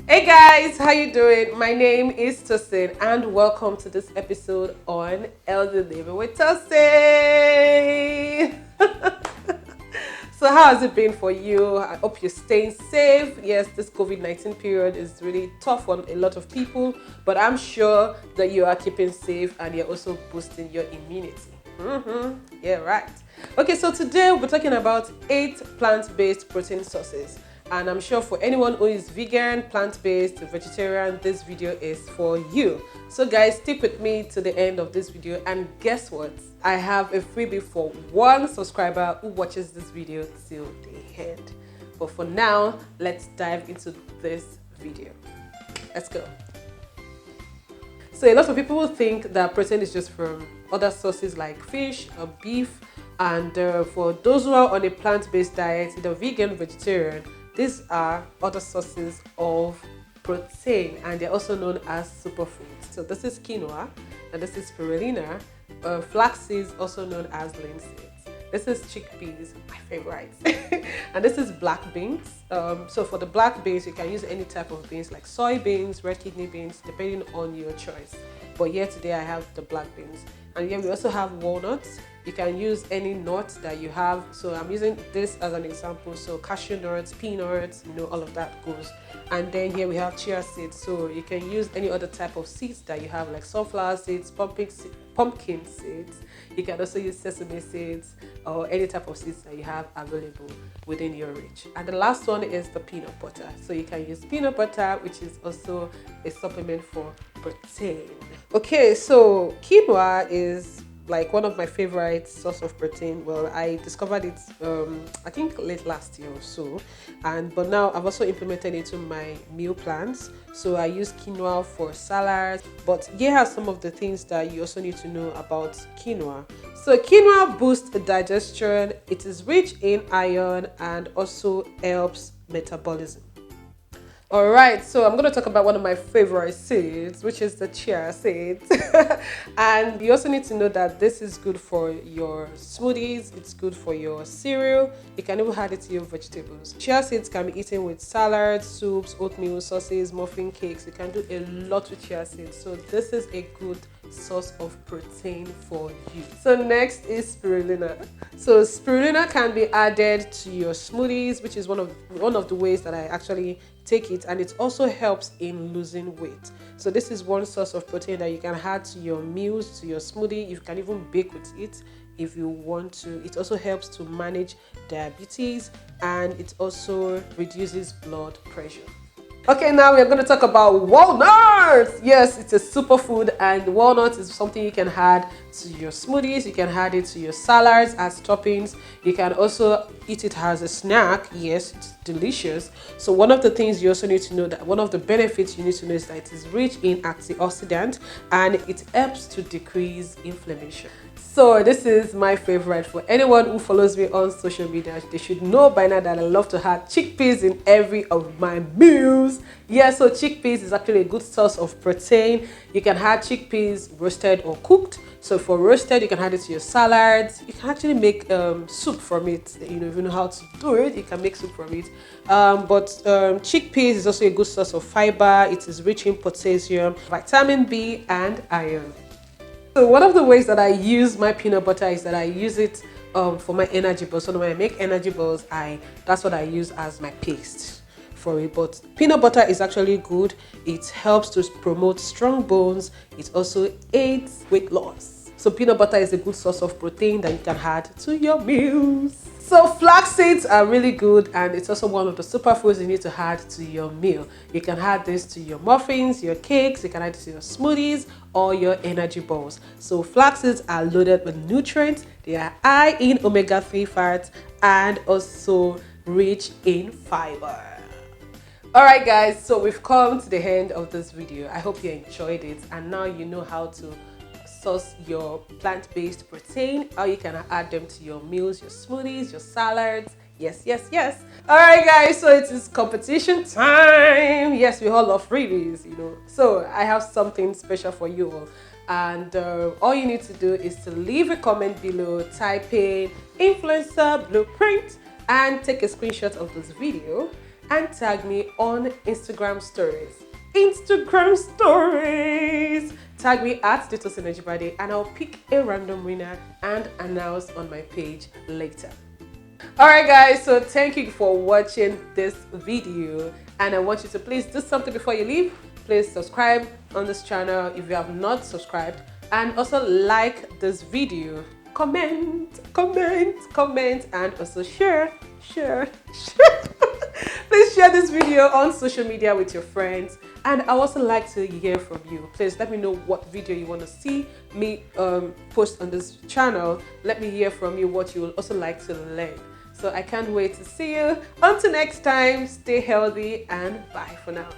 Hey guys, how you doing? My name is Tosin and welcome to this episode on Elder Living with Tosin. So how has it been for you? I hope you're staying safe. Yes, this COVID-19 period is really tough on a lot of people, but I'm sure that you are keeping safe and you're also boosting your immunity. Yeah, right. Okay, so today we're talking about 8 plant-based protein sources. And I'm sure for anyone who is vegan, plant-based, vegetarian, this video is for you. So guys, stick with me to the end of this video, and guess what? I have a freebie for one subscriber who watches this video till the end. But for now, let's dive into this video. Let's go. So a lot of people will think that protein is just from other sources like fish or beef, and for those who are on a plant-based diet, either vegan, vegetarian, these are other sources of protein, and they're also known as superfoods. So this is quinoa, and this is spirulina, flax seeds, also known as linseeds. This is chickpeas, my favorite. And this is black beans. So for the black beans, you can use any type of beans like soybeans, red kidney beans, depending on your choice. But here today I have the black beans. And here we also have walnuts. You can use any nuts that you have. So I'm using this as an example. So cashew nuts, peanuts, all of that goes. And then here we have chia seeds. So you can use any other type of seeds that you have, like sunflower seeds, pumpkin seeds. You can also use sesame seeds or any type of seeds that you have available within your reach. And the last one is the peanut butter. So you can use peanut butter, which is also a supplement for protein. Okay, so quinoa is like one of my favorite source of protein. Well, I discovered it I think late last year or so, but now I've also implemented it into my meal plans. So I use quinoa for salads. But here are some of the things that you also need to know about quinoa. So quinoa boosts digestion, it is rich in iron, and also helps metabolism. Alright, so I'm going to talk about one of my favorite seeds, which is the chia seeds. And you also need to know that this is good for your smoothies, it's good for your cereal, you can even add it to your vegetables. Chia seeds can be eaten with salads, soups, oatmeal, sauces, muffin cakes. You can do a lot with chia seeds. So this is a good source of protein for you. So next is spirulina. So spirulina can be added to your smoothies, which is one of the ways that I actually take it, and it also helps in losing weight. So this is one source of protein that you can add to your meals, to your smoothie. You can even bake with it if you want to. It also helps to manage diabetes, and it also reduces blood pressure. Okay, now we're going to talk about walnuts. Yes, it's a superfood, and walnuts is something you can add to your smoothies. You can add it to your salads as toppings. You can also eat it as a snack. Yes, it's delicious. So one of the things you also need to know, that one of the benefits you need to know, is that it is rich in antioxidant, and it helps to decrease inflammation. So this is my favorite. For anyone who follows me on social media, they should know by now that I love to have chickpeas in every of my meals. Yeah, so chickpeas is actually a good source of protein. You can add chickpeas roasted or cooked. So for roasted, you can add it to your salads. You can actually make soup from it. If you know how to do it, you can make soup from it. But chickpeas is also a good source of fiber. It is rich in potassium, vitamin B, and iron. So one of the ways that I use my peanut butter is that I use it for my energy balls. So when I make energy balls, that's what I use as my paste for it. But peanut butter is actually good. It helps to promote strong bones. It also aids weight loss. So peanut butter is a good source of protein that you can add to your meals. So flax seeds are really good, and it's also one of the superfoods you need to add to your meal. You can add this to your muffins, your cakes, you can add it to your smoothies or your energy balls. So flax seeds are loaded with nutrients, they are high in omega-3 fats, and also rich in fiber. Alright guys, so we've come to the end of this video. I hope you enjoyed it, and now you know how to source your plant-based protein, how you can add them to your meals, your smoothies, your salads. Yes. Alright guys, so it is competition time. Yes, we all love freebies, So I have something special for you all. And all you need to do is to leave a comment below, type in influencer blueprint, and take a screenshot of this video. and tag me on Instagram stories. Instagram stories! Tag me at Tosin and I'll pick a random winner and announce on my page later. Alright guys, so thank you for watching this video, and I want you to please do something before you leave. Please subscribe on this channel if you have not subscribed, and also like this video, comment, and also share. Please share this video on social media with your friends, and I also like to hear from you. Please let me know what video you want to see me post on this channel. Let me hear from you what you will also like to learn. So I can't wait to see you. Until next time, stay healthy and bye for now.